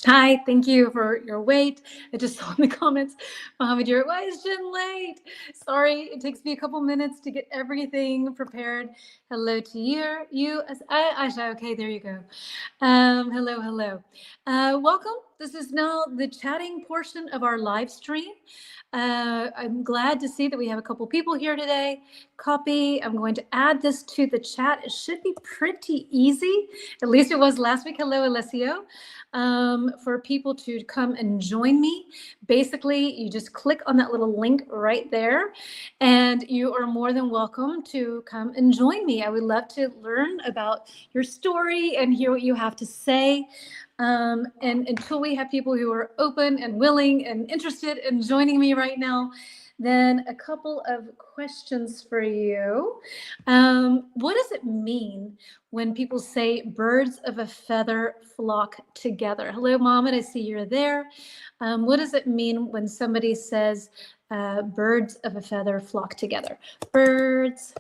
Hi, thank you for your wait. I just saw in the comments, Mohammed, why is Jen late? Sorry, it takes me a couple minutes to get everything prepared. Hello to Aisha. Okay, there you go. Hello. Welcome. This is now the chatting portion of our live stream. I'm glad to see that we have a couple people here today. Copy. I'm going to add this to the chat. It should be pretty easy. At least it was last week. Hello, Alessio. For people to come and join me. Basically, you just click on that little link right there, and you are more than welcome to come and join me. I would love to learn about your story and hear what you have to say. And until we have people who are open and willing and interested in joining me right now, then a couple of questions for you. What does it mean when people say birds of a feather flock together? Hello, Mohammed, I see you're there. What does it mean when somebody says birds of a feather flock together? Birds,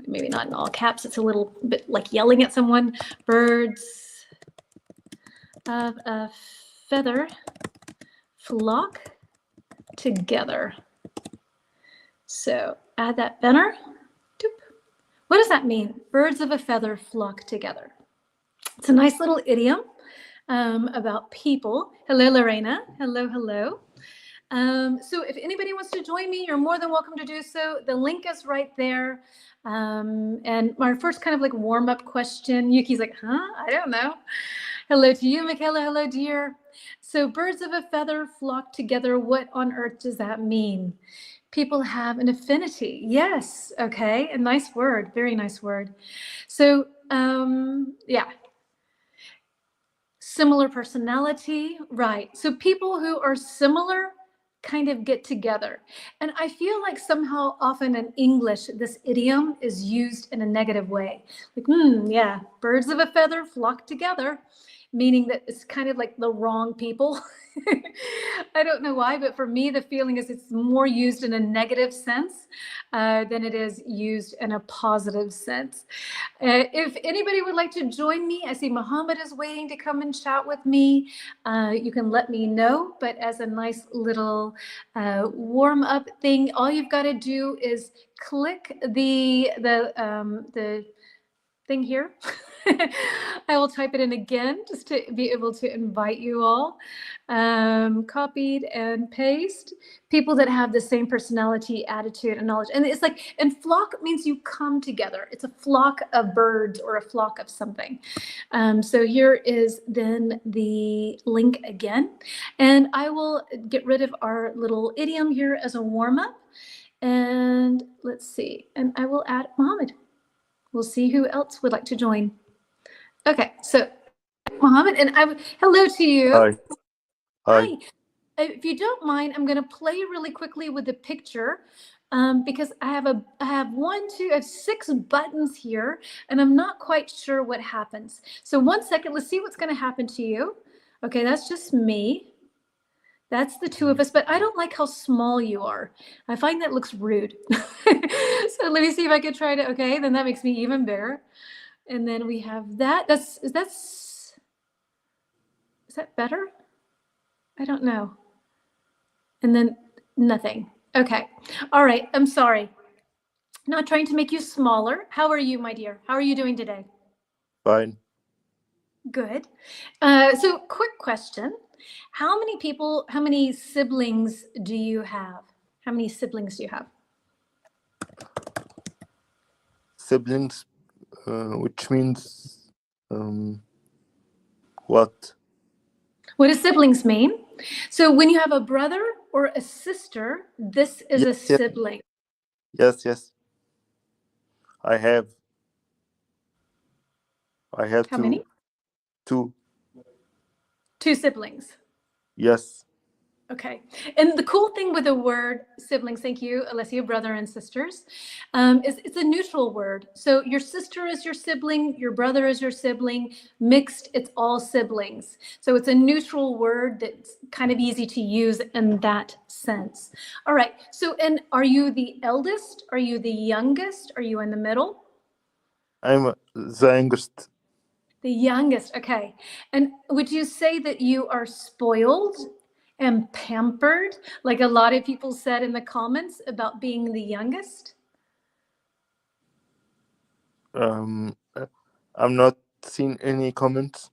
maybe not in all caps, it's a little bit like yelling at someone. Birds of a feather flock together. So add that banner. What does that mean? Birds of a feather flock together. It's a nice little idiom about people. Hello, Lorena. Hello. So if anybody wants to join me, you're more than welcome to do so. The link is right there. And my first kind of like warm-up question, Yuki's like, I don't know. Hello to you, Michaela. Hello, dear. So birds of a feather flock together. What on earth does that mean? People have an affinity. Yes. Okay. A nice word. Very nice word. So, yeah. Similar personality. Right. So people who are similar kind of get together. And I feel like somehow often in English, this idiom is used in a negative way. Like, yeah, birds of a feather flock together, meaning that it's kind of like the wrong people. I don't know why, but for me, the feeling is it's more used in a negative sense than it is used in a positive sense. If anybody would like to join me, I see Muhammad is waiting to come and chat with me. You can let me know, but as a nice little warm-up thing, all you've got to do is click the thing here. I will type it in again just to be able to invite you all. Copied and paste. People that have the same personality, attitude, and knowledge. And it's like, and flock means you come together. It's a flock of birds or a flock of something. So here is then the link again. And I will get rid of our little idiom here as a warm-up. And let's see. And I will add Mohammed. We'll see who else would like to join. Okay, so Mohammed, and hello to you. Hi. Hi. If you don't mind, I'm going to play really quickly with the picture because I have 6 buttons here, and I'm not quite sure what happens. So 1 second, let's see what's going to happen to you. Okay, that's just me. That's the 2 of us, but I don't like how small you are. I find that looks rude. So let me see if I can try to, okay, then that makes me even bigger. And then we have that. Is that better? I don't know. And then nothing. Okay. All right. I'm sorry. Not trying to make you smaller. How are you, my dear? How are you doing today? Fine. Good. So quick question. How many siblings do you have? How many siblings do you have? Siblings, which means what? What does siblings mean? So when you have a brother or a sister, this is a sibling. Yes. I have How many? 2. 2 siblings. Yes. Okay. And the cool thing with the word siblings, thank you, Alessia, brother and sisters, is it's a neutral word. So your sister is your sibling, your brother is your sibling, mixed, it's all siblings. So it's a neutral word that's kind of easy to use in that sense. All right. So, and are you the eldest? Are you the youngest? Are you in the middle? I'm the youngest. The youngest. Okay. And would you say that you are spoiled and pampered, like a lot of people said in the comments about being the youngest? I'm not seeing any comments.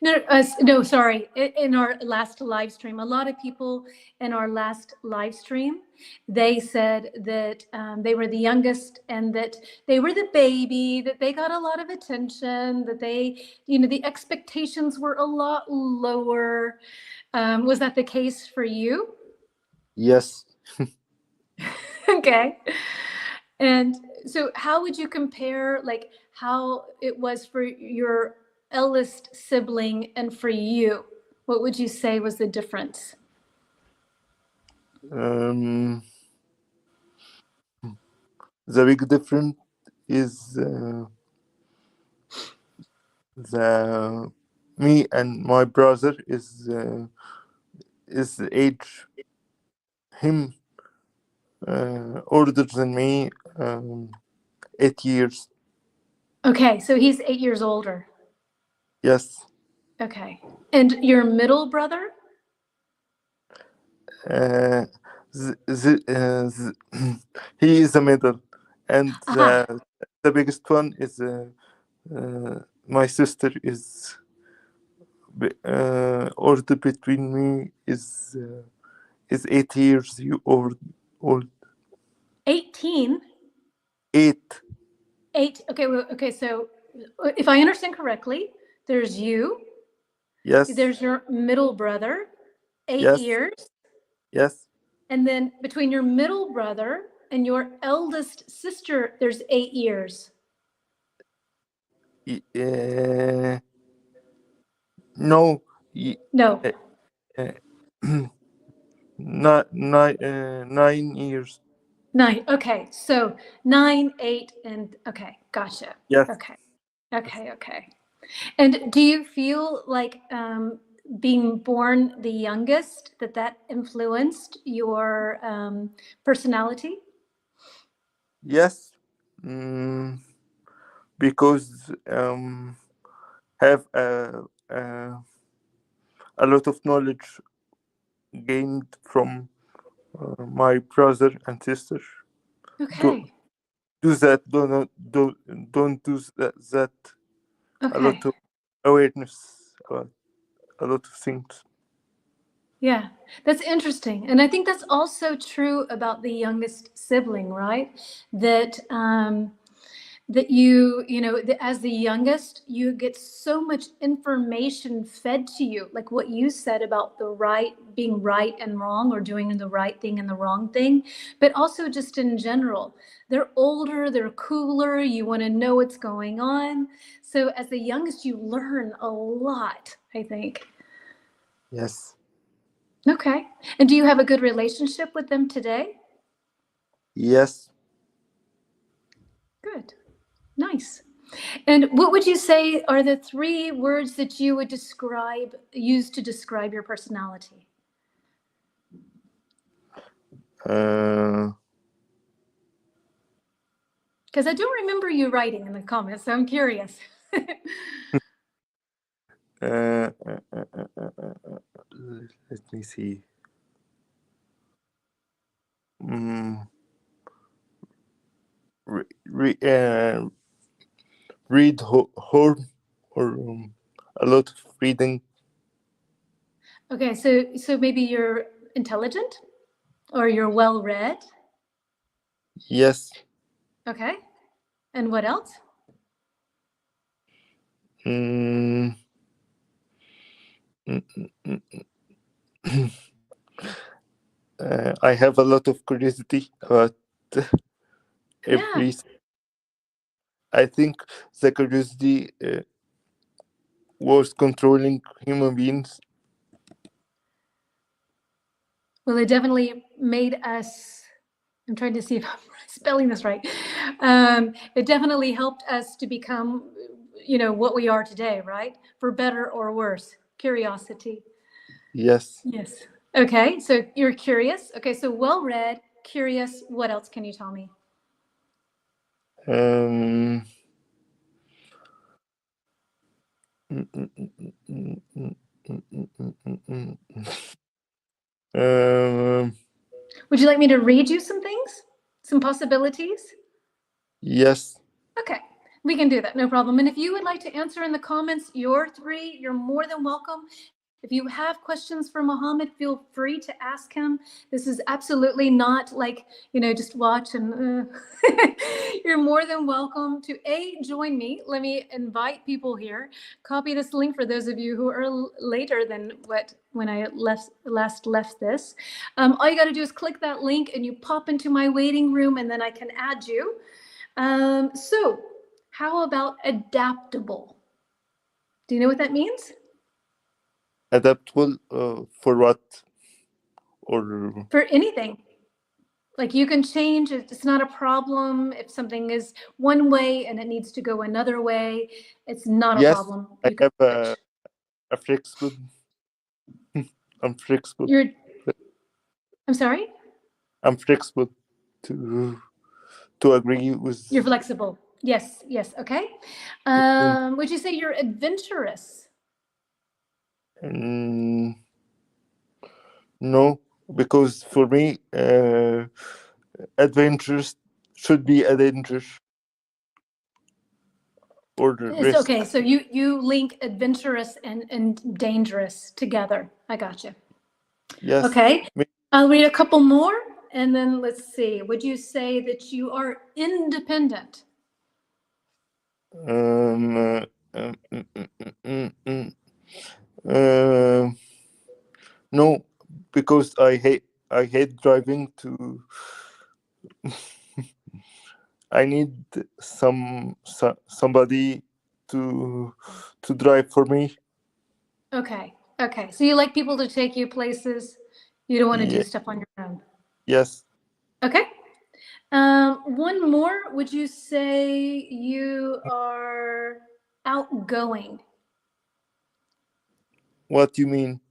No, no, sorry. In our last live stream, a lot of people in our last live stream, they said that they were the youngest and that they were the baby, that they got a lot of attention, that they, the expectations were a lot lower. Was that the case for you? Yes. Okay. And so, how would you compare, like, how it was for your eldest sibling and for you? What would you say was the difference? Um, the big difference is the me and my brother is age him older than me 8 years. Okay, so he's 8 years older. Yes. Okay. And your middle brother? Uh, he is the middle, and Aha. the biggest one is my sister is older between me is 8 years old. 18. 8. Eight. Okay, well, okay, so if I understand correctly, there's you, Yes. there's your middle brother, eight Yes. years, Yes. and then between your middle brother and your eldest sister, there's 8 years. Y- no. y- No, uh, uh, 9 years. nine. Okay, so 9, 8, and okay, gotcha. Yes. Okay, okay, okay. And do you feel like being born the youngest, that influenced your personality? Yes. Because have a lot of knowledge gained from my brother and sister. Do Okay, do that. Don't do that. A lot okay. of awareness about a lot of things. Yeah, that's interesting. And I think that's also true about the youngest sibling, right? That that as the youngest, you get so much information fed to you, like what you said about the right, being right and wrong, or doing the right thing and the wrong thing, but also just in general. They're older, they're cooler, you want to know what's going on. So as the youngest, you learn a lot, I think. Yes. Okay. And do you have a good relationship with them today? Yes. Good. Nice. And what would you say are the 3 words that you would use to describe your personality? Uh, Because I don't remember you writing in the comments, so I'm curious. uh, uh, uh, uh, uh, uh, let me see. Mm, re, re, read horn or a lot of reading. Okay, so maybe you're intelligent or you're well read. Yes. Okay. And what else? Mm, mm, mm, mm. I have a lot of curiosity about Yeah. every. I think the curiosity was controlling human beings. Well, it definitely made us. I'm trying to see if I'm spelling this right. It definitely helped us to become, what we are today, right? For better or worse. Curiosity. Yes. Yes. Okay, so you're curious. Okay, so well read, curious. What else can you tell me? Um, mm, mm, mm, mm, mm, mm, mm, mm, mm, Um, Would you like me to read you some things? Some possibilities? yes. Okay, we can do that, no problem. And if you would like to answer in the comments your three, you're more than welcome. If you have questions for Mohammed, feel free to ask him. This is absolutely not like, just watch and you're more than welcome to join me. Let me invite people here. Copy this link for those of you who are later than when I last left this. All you got to do is click that link and you pop into my waiting room, and then I can add you. So, how about adaptable? Do you know what that means? Adaptable for what? Or For anything. Like you can change, it's not a problem. If something is one way and it needs to go another way, it's not a yes, problem. I You can have switch. a flexible. I'm flexible. You're, I'm sorry? I'm flexible to agree You're with. flexible. Yes, yes, okay. Would you say you're adventurous? Mm, no, because for me, adventures should be adventure or It's rest. okay. So you link adventurous and dangerous together. I got you. Yes. Okay. I'll read a couple more and then let's see. Would you say that you are independent? Um, uh, um, mm, mm, mm, mm, mm. Uh, no, because I hate driving to. I need somebody to drive for me. Okay. Okay. So you like people to take you places. You don't want to do Yeah, stuff on your own. yes. Okay. One more. Would you say you are outgoing? What do you mean?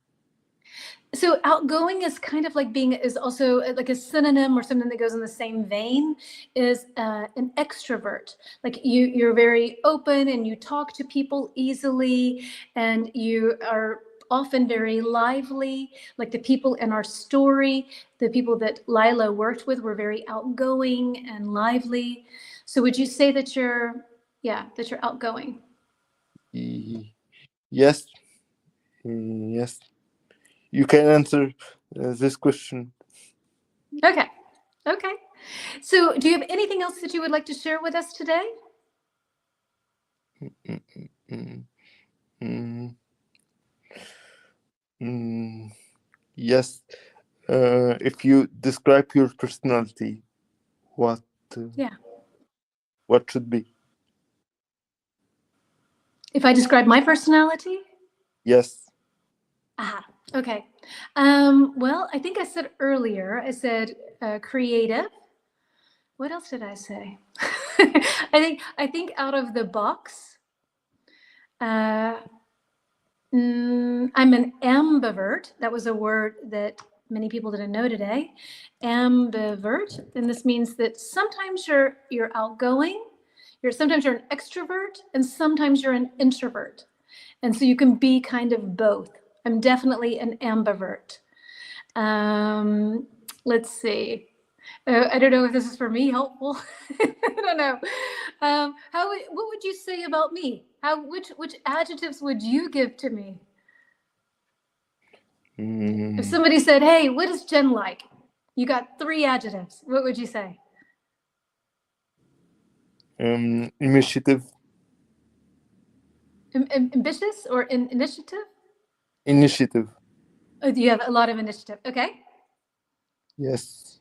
So outgoing is kind of like is also like a synonym or something that goes in the same vein is an extrovert. Like you're very open and you talk to people easily and you are often very lively. Like the people in our story, the people that Lila worked with were very outgoing and lively. So would you say that that you're outgoing? Y- Yes, yes. You can answer this question. Okay. Okay. So do you have anything else that you would like to share with us today? Mm, mm, mm, mm, yes. If you describe your personality, what uh, Yeah. what should be? If I describe my personality? Yes. Ah, okay. Well, I think I said earlier, I said creative. What else did I say? I think out of the box. Uh, I'm an ambivert. That was a word that many people didn't know today. Ambivert, and this means that sometimes you're outgoing, sometimes you're an extrovert, and sometimes you're an introvert. And so you can be kind of both. I'm definitely an ambivert. Let's see. I don't know if this is for me helpful. I don't know. What would you say about me? Which adjectives would you give to me? If Mm, somebody said, "Hey, what is Jen like?" You got three adjectives. What would you say? initiative. Ambitious or initiative? Initiative. Oh, you have a lot of initiative. Okay. Yes.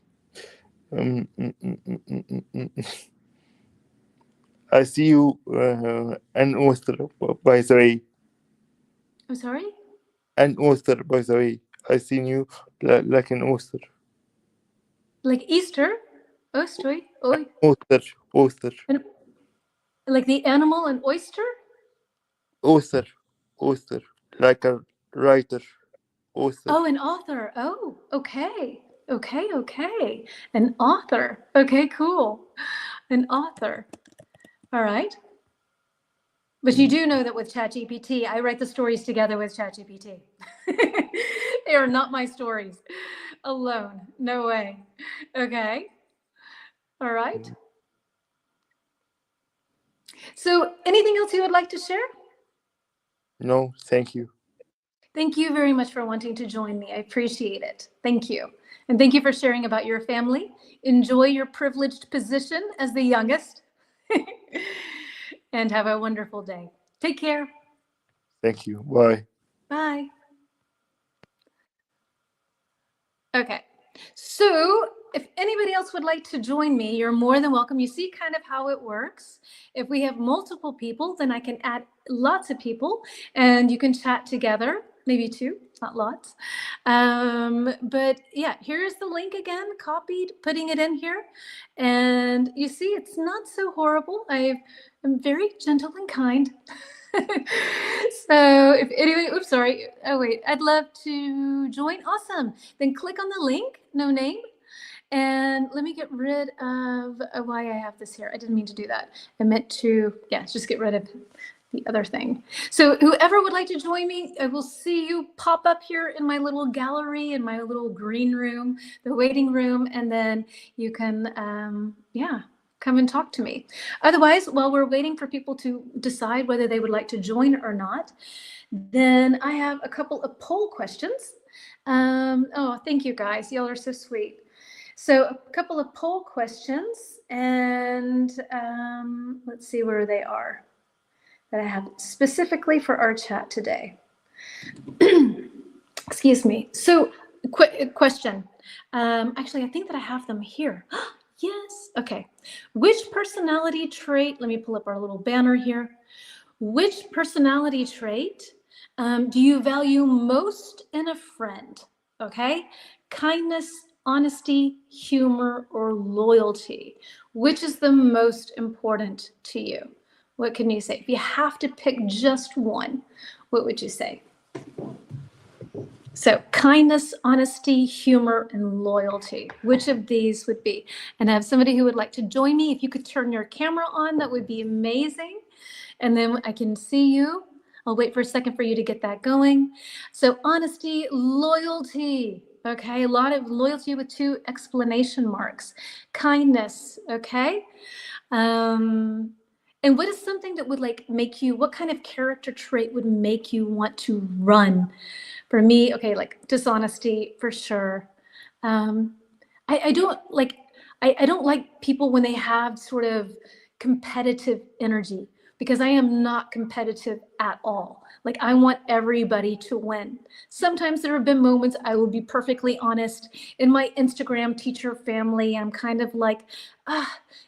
I see you an author, by the way. I'm sorry. An author, by the way. I seen you like an author. Like Easter, oyster, oi, Author, author, and like the animal and oyster. author, author. Like a writer, author. Oh, an author. Oh, okay. Okay, okay. An author. Okay, cool. An author. All right. But you do know that with ChatGPT, I write the stories together with ChatGPT. They are not my stories alone. No way. Okay. All right. So, anything else you would like to share? No, thank you. Thank you very much for wanting to join me. I appreciate it. Thank you. And thank you for sharing about your family. Enjoy your privileged position as the youngest. And have a wonderful day. Take care. Thank you. Bye. Bye. Okay. So, if anybody else would like to join me, you're more than welcome. You see kind of how it works. If we have multiple people, then I can add lots of people and you can chat together, maybe two, not lots. But yeah, here's the link again, copied, putting it in here. And you see, it's not so horrible. I'm very gentle and kind. So if anyone, oops, sorry. Oh, wait, I'd love to join. Awesome. Then click on the link, no name. And let me get rid of why I have this here. I didn't mean to do that. I meant to, yeah, just get rid of the other thing. So whoever would like to join me, I will see you pop up here in my little gallery, in my little green room, the waiting room, and then you can, yeah, come and talk to me. Otherwise, while we're waiting for people to decide whether they would like to join or not, then I have a couple of poll questions. Oh, thank you guys. Y'all are so sweet. So a couple of poll questions, and let's see where they are that I have specifically for our chat today. Excuse me. So, question. Actually, I think that I have them here. Yes. Okay. Which personality trait? Let me pull up our little banner here. Which personality trait do you value most in a friend? Okay. Kindness, honesty, humor, or loyalty? Which is the most important to you? What can you say? If you have to pick just one, what would you say? So kindness, honesty, humor, and loyalty. Which of these would be? And I have somebody who would like to join me. If you could turn your camera on, that would be amazing. And then I can see you. I'll wait for a second for you to get that going. So honesty, loyalty. Okay, a lot of loyalty with two exclamation marks. Kindness, okay? And what is something that would like make you, what kind of character trait would make you want to run? For me, okay, like dishonesty for sure. Um, I don't like I don't like people when they have sort of competitive energy because I am not competitive at all. Like I want everybody to win. Sometimes there have been moments I will be perfectly honest in my Instagram teacher family. I'm kind of like,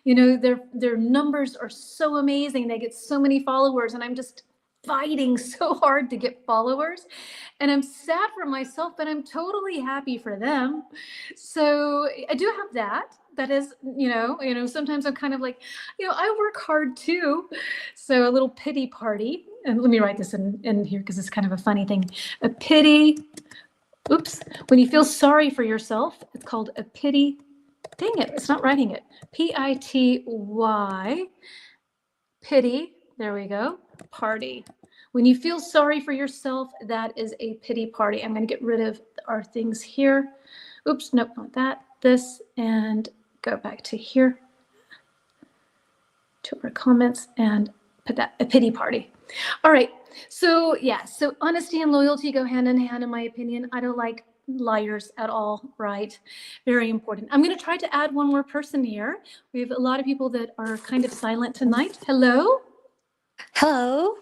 their numbers are so amazing. They get so many followers, and I'm just fighting so hard to get followers. And I'm sad for myself, but I'm totally happy for them. So I do have that. That is, sometimes I'm kind of like, I work hard too. So a little pity party. And let me write this in here because it's kind of a funny thing. A pity, oops, when you feel sorry for yourself, it's called a pity. Dang it, it's not writing it. Pity, pity, there we go, party. When you feel sorry for yourself, that is a pity party. I'm going to get rid of our things here. Oops, nope, not that. This, and go back to here, to our comments, and put that, a pity party. All right, so yeah, so honesty and loyalty go hand in hand, in my opinion. I don't like liars at all, right? Very important. I'm going to try to add one more person here. We have a lot of people that are kind of silent tonight. Hello? Hello.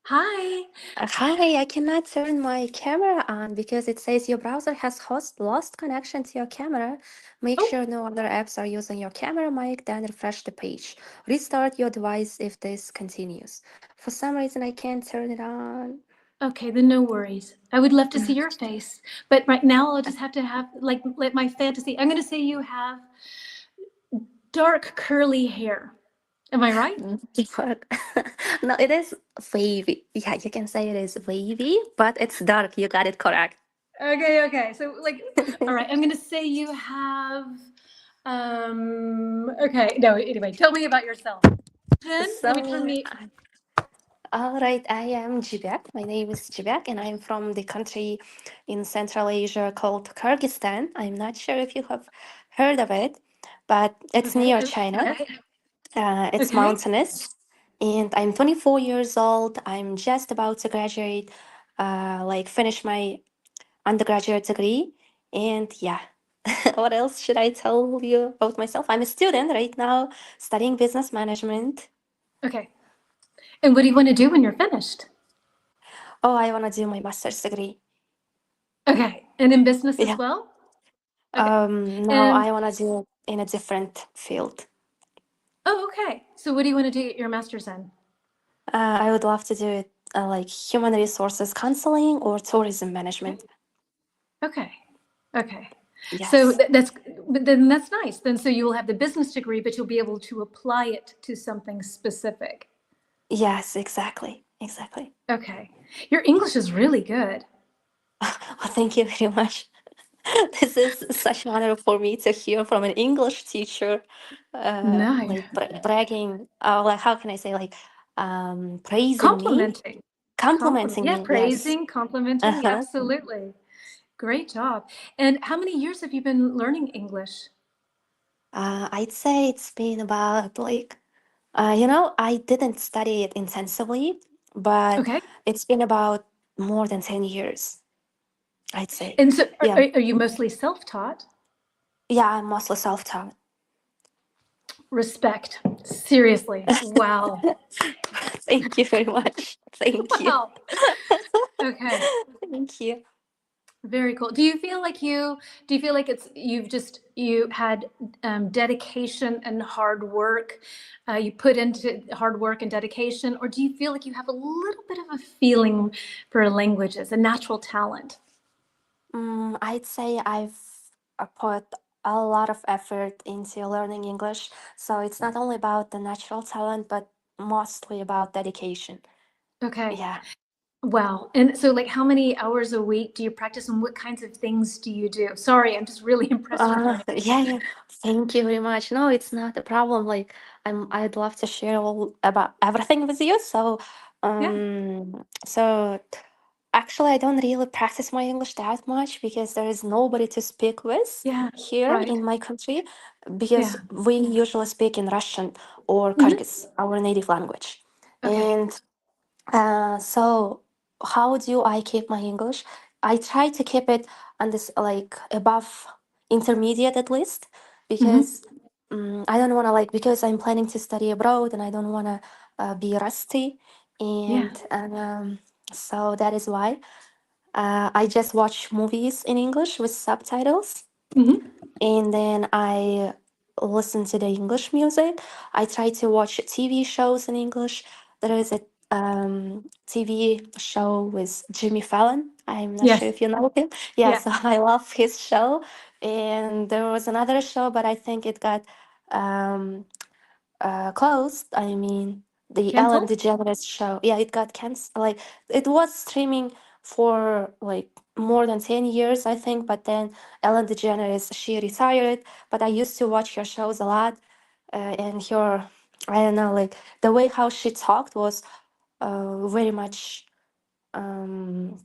Hi. Hi, I cannot turn my camera on because it says your browser has lost connection to your camera. Make Oh, sure no other apps are using your camera mic, then refresh the page. Restart your device if this continues. For some reason, I can't turn it on. okay, then no worries. I would love to see your face, but right now I'll just have to have, like, let my fantasy. I'm going to say you have dark curly hair. Am I right? But no, it is wavy. Yeah, you can say it is wavy, but it's dark. You got it correct. Okay. So, like, all right, I'm going to say you have, okay, no, anyway, tell me about yourself. Then let me turn So me, All right, I am Jibek. My name is Jibek, and I'm from the country in Central Asia called Kyrgyzstan. I'm not sure if you have heard of it, but it's Okay. near China. It's Okay. mountainous, and I'm 24 years old. I'm just about to graduate, like finish my undergraduate degree. And yeah, what else should I tell you about myself? I'm a student right now studying business management. Okay. And what do you want to do when you're finished? Oh, I want to do my master's degree. Okay. And in business as Yeah. well? Okay. No, And I want to do it in a different field. oh, okay. So what do you want to do your master's in? I would love to do it like human resources counseling or tourism Okay. management. Okay. Okay. So Yes. that's but then that's nice. Then so you will have the business degree, but you'll be able to apply it to something specific. Yes, exactly. Exactly. Okay. Your English is really good. Well, thank you very much. This is such an honor for me to hear from an English teacher, No. like bragging, like how can I say, like praising me, Complimenting. Compliment. complimenting Yeah, me. Yes. praising, complimenting. Uh-huh. Absolutely. Great job. And how many years have you been learning English? I'd say it's been about like, I didn't study it intensively, but Okay. it's been about more than 10 years, I'd say. And so Yeah. are you mostly self-taught? Yeah, I'm mostly self-taught. Respect. Seriously. Wow. Thank you very much. Thank you. Wow. Okay. Thank you. Very cool. Do you feel like you had dedication and hard work? You put into hard work and dedication, or do you feel like you have a little bit of a feeling for languages, a natural talent? I'd say I've put a lot of effort into learning English. So it's not only about the natural talent, but mostly about dedication. Okay. Yeah. Wow. And so, like, how many hours a week do you practice, and what kinds of things do you do? Sorry, I'm just really impressed with your. Yeah, yeah. Thank you very much. No, it's not a problem. Like I'd love to share all about everything with you. Yeah. So actually I don't really practice my English that much because there is nobody to speak with Yeah. here Right. in my country because Yeah. we usually speak in Russian or Hmm. Kyrgyz, our native language. Okay. And so how do I keep my English? I try to keep it on this like above intermediate at least Hmm. because I don't want to like because I'm planning to study abroad and I don't want to be rusty Yeah. and so that is why I just watch movies in English with subtitles Hmm. and then I listen to the English music. I try to watch TV shows in English. There is a TV show with Jimmy Fallon. I'm not sure Yes. if you know him. Yeah, Yeah. so I love his show. And there was another show, but I think it got um, closed. I mean, the Ellen Cancelled. DeGeneres show. Yeah, it got canceled. Like it was streaming for like more than 10 years, I think. But then Ellen DeGeneres she retired. But I used to watch her shows a lot, and her I don't know like the way how she talked was very much um,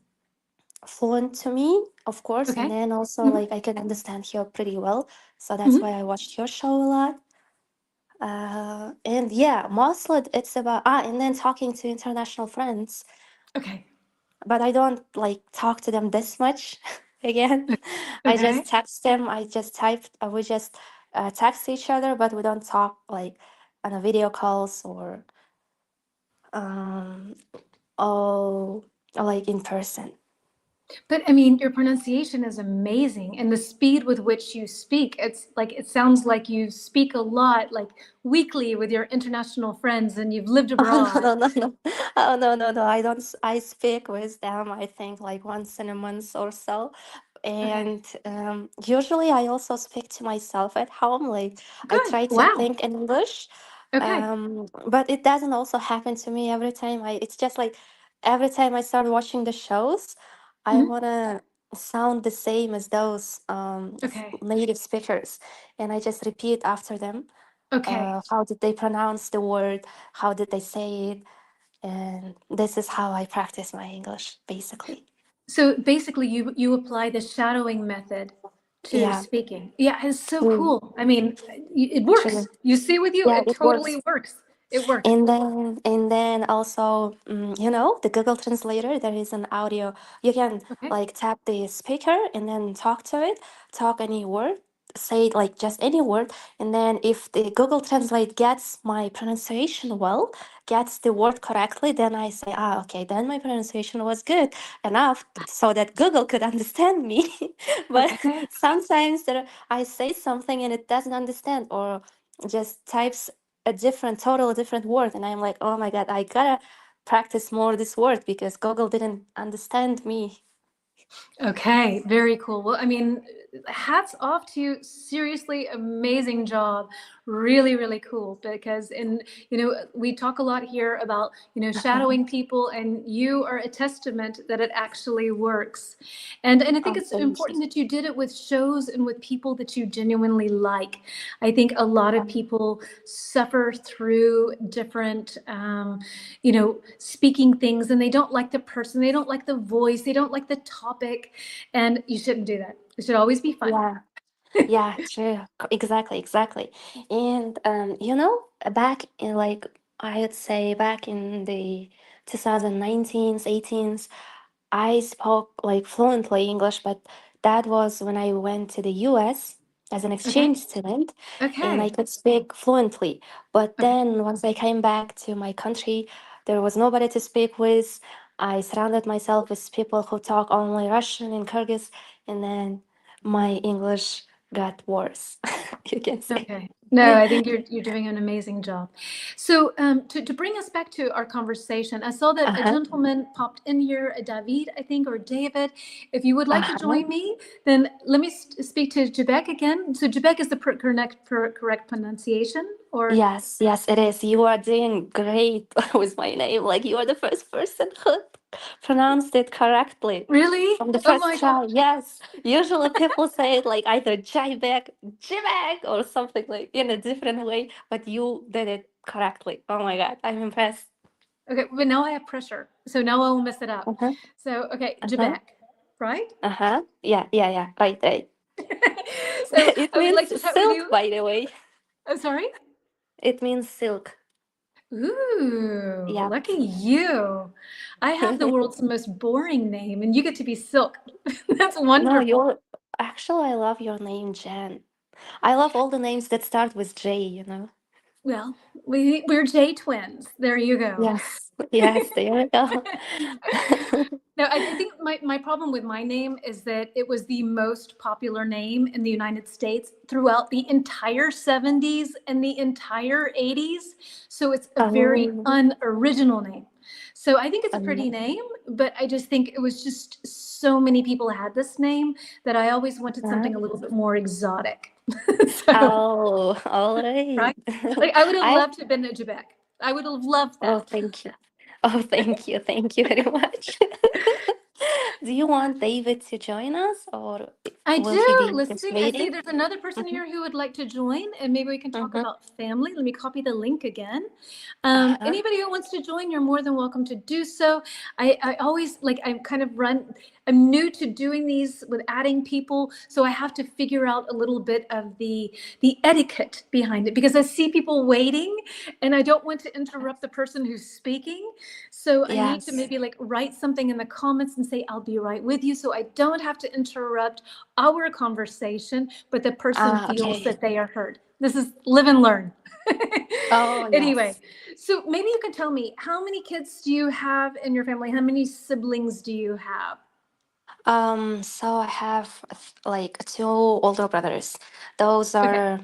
fluent to me, of course. And Okay. then also Hmm. like I can understand her pretty well. So that's why Hmm. I watched her show a lot. And yeah, mostly it's about and then talking to international friends, Okay. but I don't like talk to them this much. Again, I just Okay. text them. I just type. We just text each other, but we don't talk like on a video calls um oh like in person. But I mean, your pronunciation is amazing, and the speed with which you speak, it's like it sounds like you speak a lot, like weekly with your international friends, and you've lived Oh no abroad. no no no! Oh no no no! I don't. I speak with them. I think like once in a month or so, Okay. and usually I also speak to myself at home. Like I Good. try to Wow. think in English, Okay. but it doesn't also happen to me every time. It's just like every time I start watching the shows, I Mhm. wanna sound the same as those Okay. native speakers, and I just repeat after them Okay. how did they pronounce the word, how did they say it, And this is how I practice my English, basically. So basically, you apply the shadowing method to Yeah, speaking. Yeah, it's so true, cool. I mean, it true. works. You see, with you, Yeah, it it works. totally works. It works. And then also, the Google Translator, there is an audio. You can Okay. like tap the speaker and then talk to it, talk any word, say like just any word, and then if the Google Translate gets my pronunciation well, gets the word correctly, then I say, ah, okay, then my pronunciation was good enough so that Google could understand me. But Okay. sometimes I say something and it doesn't understand, or just types a different, totally different word, and I'm like, oh my god, I gotta practice more this word because Google didn't understand me. Okay, very cool. Well, I mean, hats off to you. Seriously, amazing job. Really, really cool. Because we talk a lot here about, Uh-huh. shadowing people, and you are a testament that it actually works. And I think Oh, it's thank you. important that you did it with shows and with people that you genuinely like. I think a lot of people suffer through different speaking things, and they don't like the person, they don't like the voice, they don't like the topic, and you shouldn't do that. It should always be fun. Yeah, yeah, true. Exactly, exactly. And back in like I would say back in the 2019s, 18s, I spoke like fluently English, but that was when I went to the US as an Okay. exchange student, and I Okay. could speak fluently. But Okay. then once I came back to my country, there was nobody to speak with. I surrounded myself with people who talk only Russian and Kyrgyz, and then my English got worse, you can say. Okay. No, I think you're doing an amazing job. So, to bring us back to our conversation, I saw that a Uh-huh. gentleman popped in here, a David, I think, or David. If you would like to Uh-huh. join me, then let me speak to Jebek again. So, Jebek is the correct pronunciation, or Yes, yes, it is. You are doing great with my name. Like you are the first person who pronounced it correctly really? from the Oh first my God. try. Yes. Usually people say it like either Jibek, Jibek, or something like in a different way, but you did it correctly. Oh my God, I'm impressed. Okay, but now I have pressure, so now I won't mess it up. Uh-huh. So, okay, Uh-huh. Jebek, right? Uh-huh. Yeah, yeah, yeah. Right, right. So It I would means like to chat with silk, you. by the way. I'm sorry. It means silk. Ooh, Yeah. lucky you. I have the world's most boring name, and you get to be Silk. That's No, wonderful. you're actually I love your name, Jen. I love all the names that start with J. Well, we're J twins. There you go. Yes, yes, there we go. No, I think my problem with my name is that it was the most popular name in the United States throughout the entire 70s and the entire 80s. So it's a very Oh, unoriginal name. So I think it's a pretty um, name, but I just think it was just so many people had this name that I always wanted uh, something a little bit more exotic. So, oh, all right. right? Like I would have I loved to have been a Quebec. I would have loved oh, that. thank you. Oh, thank you very much. Do you want David to join us, or I will he do. be Let's just see. I see waiting? there's another person Mm-hmm, here who would like to join, and maybe we can talk mm-hmm, about family. Let me copy the link again. uh-huh. Anybody who wants to join, you're more than welcome to do so. I always like, I'm new to doing these with adding people, so I have to figure out a little bit of the etiquette behind it because I see people waiting, and I don't want to interrupt the person who's speaking. So I need to Yes. maybe like write something in the comments and say, I'll be right with you. So I don't have to interrupt our conversation, but the person Ah, feels okay. that they are heard. This is live and learn. Oh, Anyway, yes. so maybe you can tell me, how many kids do you have in your family? How many siblings do you have? So I have like two older brothers. Those Okay. are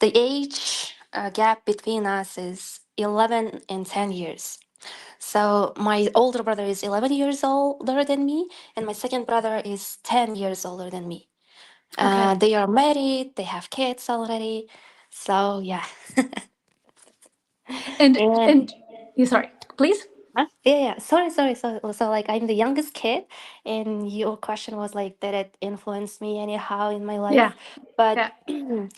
the age gap between us is 11 and 10 years. So my older brother is 11 years older than me, and my second brother is 10 years older than me. Okay. They are married, they have kids already. So yeah. And And yeah, sorry, please. huh? Yeah, yeah. Sorry. So like I'm the youngest kid, and your question was like, did it influence me anyhow in my Yeah. life? But Yeah.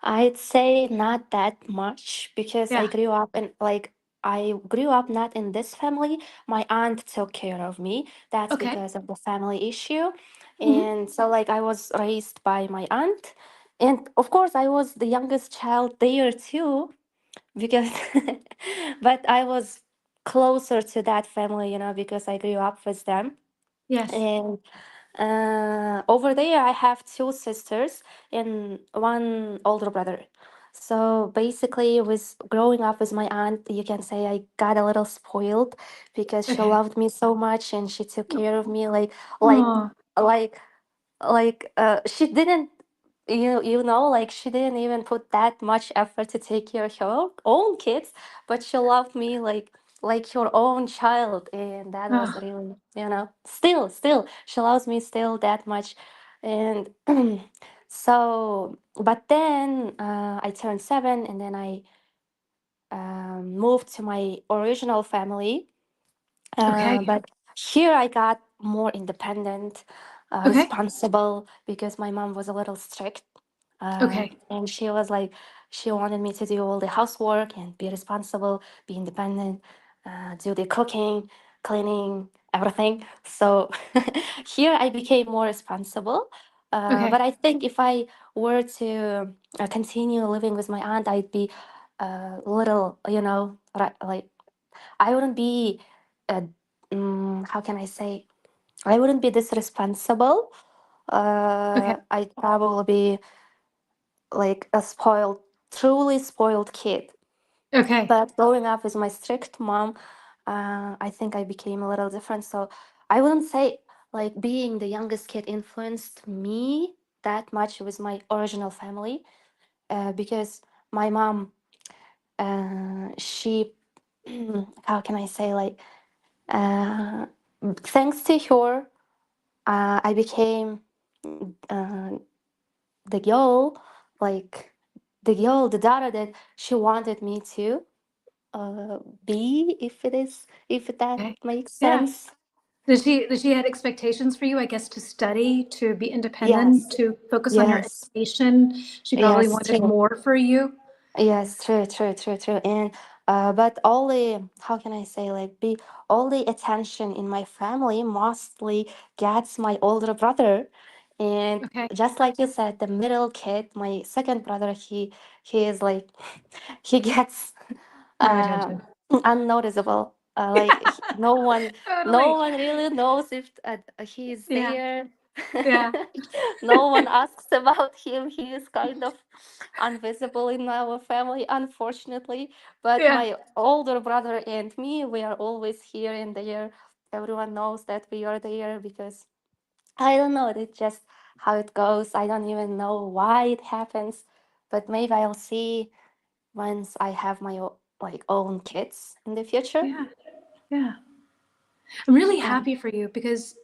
I'd say not that much because I Yeah. grew up in like I grew up not in this family. My aunt took care of me. That's Okay. because of the family issue. Hmm. And so, like, I was raised by my aunt. And of course, I was the youngest child there too, because, but I was closer to that family, because I grew up with them. Yes. And over there, I have two sisters and one older brother. So basically, with growing up with my aunt, you can say I got a little spoiled because she Okay. loved me so much and she took care of me like, Oh, like she didn't like she didn't even put that much effort to take care of her own kids, but she loved me like her own child, and that was oh, really, still she loves me still that much. And so but then I turned 7 and then I moved to my original family, okay. but here I got more independent, Okay. responsible because my mom was a little strict. Okay. And she was like, she wanted me to do all the housework and be responsible, be independent, do the cooking, cleaning, everything. So here I became more responsible. But Okay. I think if I were to continue living with my aunt, I'd be a little, like I wouldn't be, uh, how can I say, I wouldn't be this responsible. Okay. I'd probably be like a spoiled, truly spoiled kid. Okay. But growing up with my strict mom, I think I became a little different. So I wouldn't say like being the youngest kid influenced me that much with my original family, because my mom, she, how can I say, like, uh, thanks to her, I became uh, the girl, like the daughter that she wanted me to be, if that Okay. makes Yeah. sense. Did she had expectations for you, I guess, to study, to be independent, Yes, to focus on your yes, education? She probably yes, wanted true. more for you. Yes, true, true, true, true. And but all the, how can I say, like, be all the attention in my family mostly gets my older brother. And Okay. just like you said, the middle kid, my second brother, he is like, he gets No uh attention. unnoticeable. Like no Totally. one really knows if he is Yeah. there. Yeah. No one asks about him. He is kind of invisible in our family, unfortunately. But Yeah. my older brother and me, we are always here and there. Everyone knows that we are there because I don't know. It's just how it goes. I don't even know why it happens, but maybe I'll see once I have my like own kids in the future. Yeah. Yeah. I'm really Um, happy for you because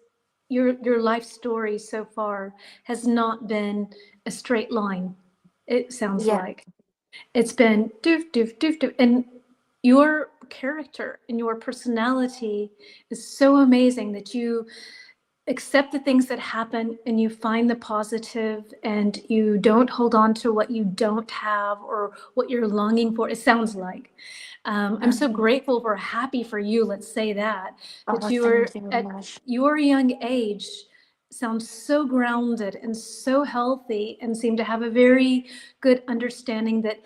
your life story so far has not been a straight line. It sounds yeah, like it's been doof doof doof doof, and your character and your personality is so amazing that you accept the things that happen and you find the positive and you don't hold on to what you don't have or what you're longing for. It sounds like I'm so um, grateful for happy for you, let's say that oh, you are thank you very at much. your young age sounds so grounded and so healthy and seem to have a very good understanding that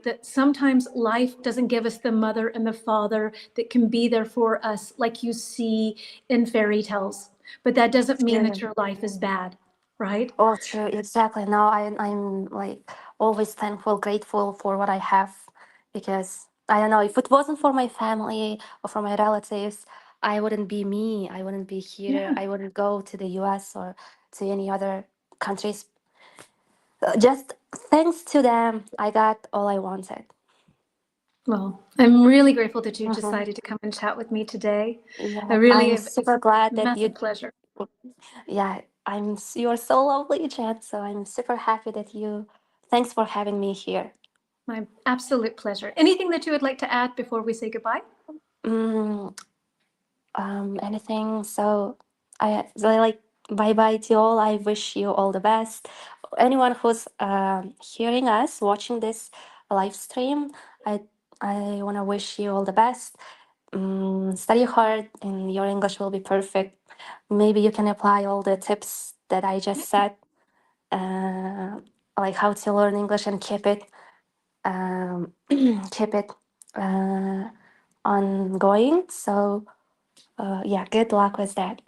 that sometimes life doesn't give us the mother and the father that can be there for us like you see in fairy tales. But that doesn't mean that True. your life is bad, right? Oh, true. Exactly. Now I'm like always thankful, grateful for what I have, because I don't know, if it wasn't for my family or for my relatives, I wouldn't be me. I wouldn't be here. Yeah. I wouldn't go to the US or to any other countries. Just thanks to them, I got all I wanted. Well, I'm really grateful that you Hmm. decided to come and chat with me today. I Yeah, really I'm have, it's super glad a that massive you. pleasure. Yeah, you're so lovely, Jen. So I'm super happy that you. Thanks for having me here. My absolute pleasure. Anything that you would like to add before we say goodbye? Mm, anything. So like bye bye to all. I wish you all the best. Anyone who's hearing us, watching this live stream, I I want to wish you all the best. Study hard, and your English will be perfect. Maybe you can apply all the tips that I just said, uh, like how to learn English and keep it, um, keep it uh, ongoing. So, yeah, good luck with that.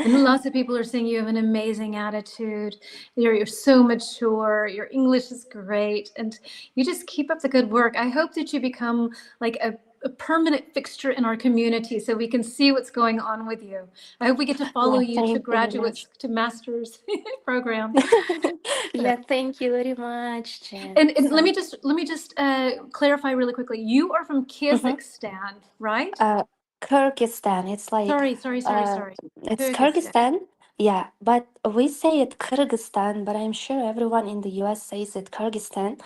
And lots of people are saying you have an amazing attitude. You're so mature. Your English is great. And you just keep up the good work. I hope that you become like a permanent fixture in our community so we can see what's going on with you. I hope we get to follow Yeah, you to thank you very graduates much. to master's program. So, Yeah, thank you very much, Jen. and So, let me just clarify really quickly. You are from mhm. Kazakhstan, right? uh, Kyrgyzstan. It's like, uh, Sorry. it's Kyrgyzstan. Kyrgyzstan. Yeah, but we say it Kyrgyzstan, but I'm sure everyone in the US says it Kyrgyzstan.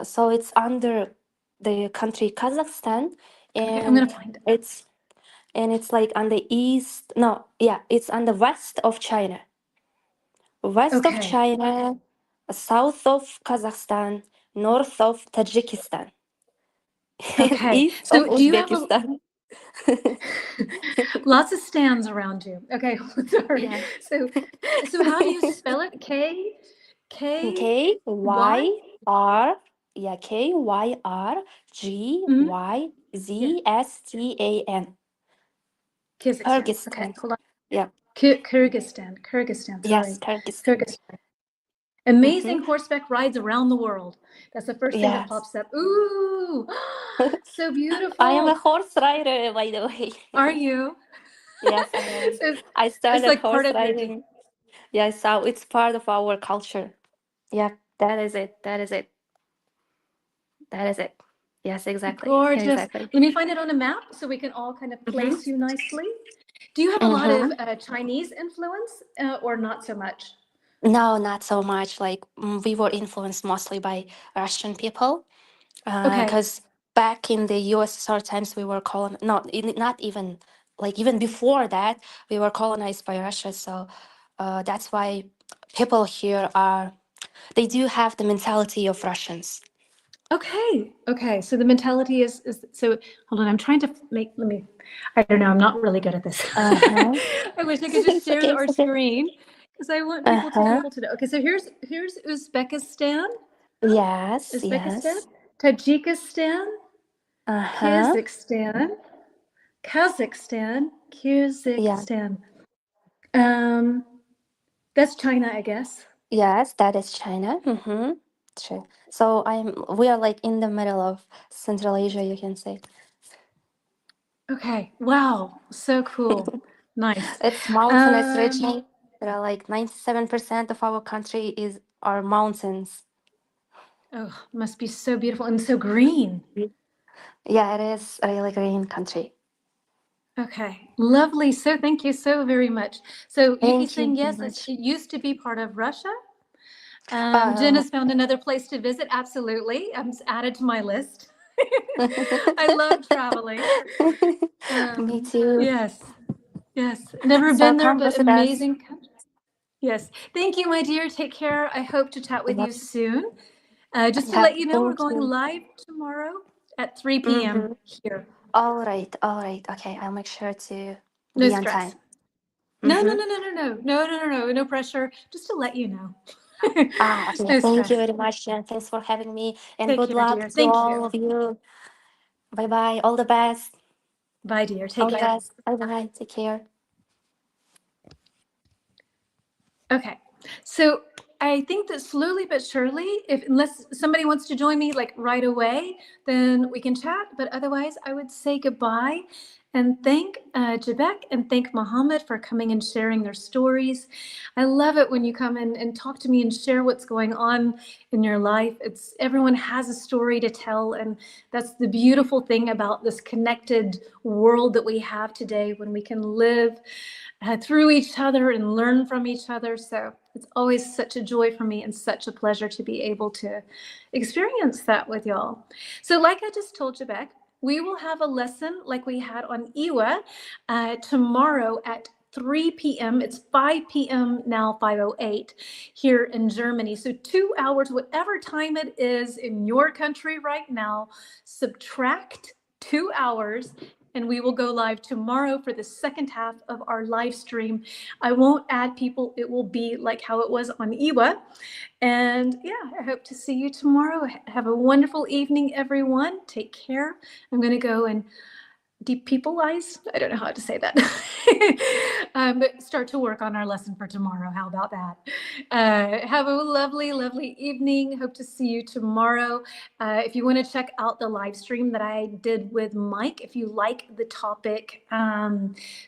So it's under the country Kazakhstan, Okay, I'm gonna and find it. it's it's like on the east. No, yeah, it's on the west of China. West of Okay. China, south of Kazakhstan, north of Tajikistan, and Okay. east of So do you have a Uzbekistan. lots of stands around you? Okay, sorry. Yeah. So how do you spell it? K K Y? Y R, yeah, K Y R G Mm-hmm. Y Yeah. Z S T A N. Kazakhstan. Okay, Kyrgyzstan. hold on. Yeah. Kyrgyzstan. Yes, Sorry. Kyrgyzstan. Kyrgyzstan. Mm-hmm. Amazing horseback rides around the world. That's the first thing that Yes. pops up. Ooh, so I am a beautiful. horse rider, by the way. Are you? Yes, I am. So I it's started like part horse of your DNA. riding. Yeah, so it's part of our culture. Yeah, that is it. That is it. That is it. Yes, exactly. Gorgeous. Exactly. Let me find it on a map so we can all kind of Mm-hmm. place you nicely. Do you have a lot of Mm-hmm. Chinese influence or not so much? No, not so much. Like, we were influenced mostly by Russian people, Okay. because back in the USSR times we were not even, like, even before that we were colonized by Russia. So that's why people here are, they do have the mentality of Russians. Okay. Okay. So the mentality is so hold on. I'm trying to make, let me, I don't know. I'm not really good at this. Uh-huh. I wish I could just It's share okay. our It's okay. screen because I want people to be Uh-huh. able to know. Okay. So here's Uzbekistan, Yes. Uzbekistan, Yes. Tajikistan, Uh-huh. Kyrgyzstan, Kazakhstan, Yeah. Kyrgyzstan. Um, that's China, I guess. Yes, that is China. Mm-hmm. Sure. So we are like in the middle of Central Asia, you can say. Okay. Wow. So cool. Nice. It's mountainous Um, region. There are like 97% of our country is are mountains. oh, must be so beautiful and so green. Yeah, it is a really green country. Okay. Lovely. So thank you so very much. So Yuki's Thank you saying very yes, much. it used to be part of Russia. Jen Uh, has found another place to visit. Absolutely. I'm added to my list. I love traveling. Me too. Yes. Yes. Never So been there, come but visit us. amazing country. Yes. Thank you, my dear. Take care. I hope to chat with you Yep. soon. Just to Yeah, let you know, we're thank going you. live tomorrow at 3 p.m. Mm-hmm. here. All right, all right. Okay, I'll make sure to No be on time. stress. No, no, Mm-hmm. no, no, no, no, no, no, no, no, no pressure. Just to let you know. Okay, No thank you stress. very much, Jen. Thanks for having me, and Take good care, luck dear. to Thank all you. of you. Bye bye. All the best. Bye, dear. All Take the care. best. Bye bye. Take care. Okay. So I think that slowly but surely, if unless somebody wants to join me like right away, then we can chat. But otherwise, I would say goodbye and thank Jabek and thank Mohammed for coming and sharing their stories. I love it when you come in and talk to me and share what's going on in your life. It's everyone has a story to tell, and that's the beautiful thing about this connected world that we have today when we can live through each other and learn from each other. So it's always such a joy for me and such a pleasure to be able to experience that with y'all. So, like I just told you, Beck, we will have a lesson like we had on Iwa tomorrow at 3 p.m. It's 5 p.m. now, 5:08 here in Germany. So 2 hours, whatever time it is in your country right now, subtract 2 hours, and we will go live tomorrow for the second half of our live stream. I won't add people. It will be like how it was on Iwa. And yeah, I hope to see you tomorrow. Have a wonderful evening, everyone. Take care. I'm going to go and depeopleize. I don't know how to say that. But start to work on our lesson for tomorrow. How about that? Have a lovely, lovely evening. Hope to see you tomorrow. If you want to check out the live stream that I did with Mike, if you like the topic,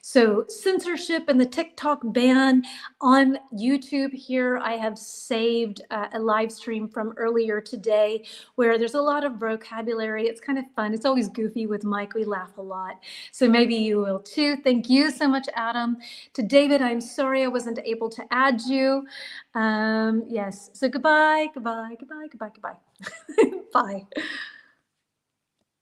so censorship and the TikTok ban on YouTube here, I have saved a live stream from earlier today where there's a lot of vocabulary. It's kind of fun. It's always goofy with Mike. We laugh a lot. So maybe you will too. Thank you so much, Adam. To David, I'm sorry I wasn't able to add you. Yes. So goodbye, goodbye, goodbye, goodbye, goodbye. Bye.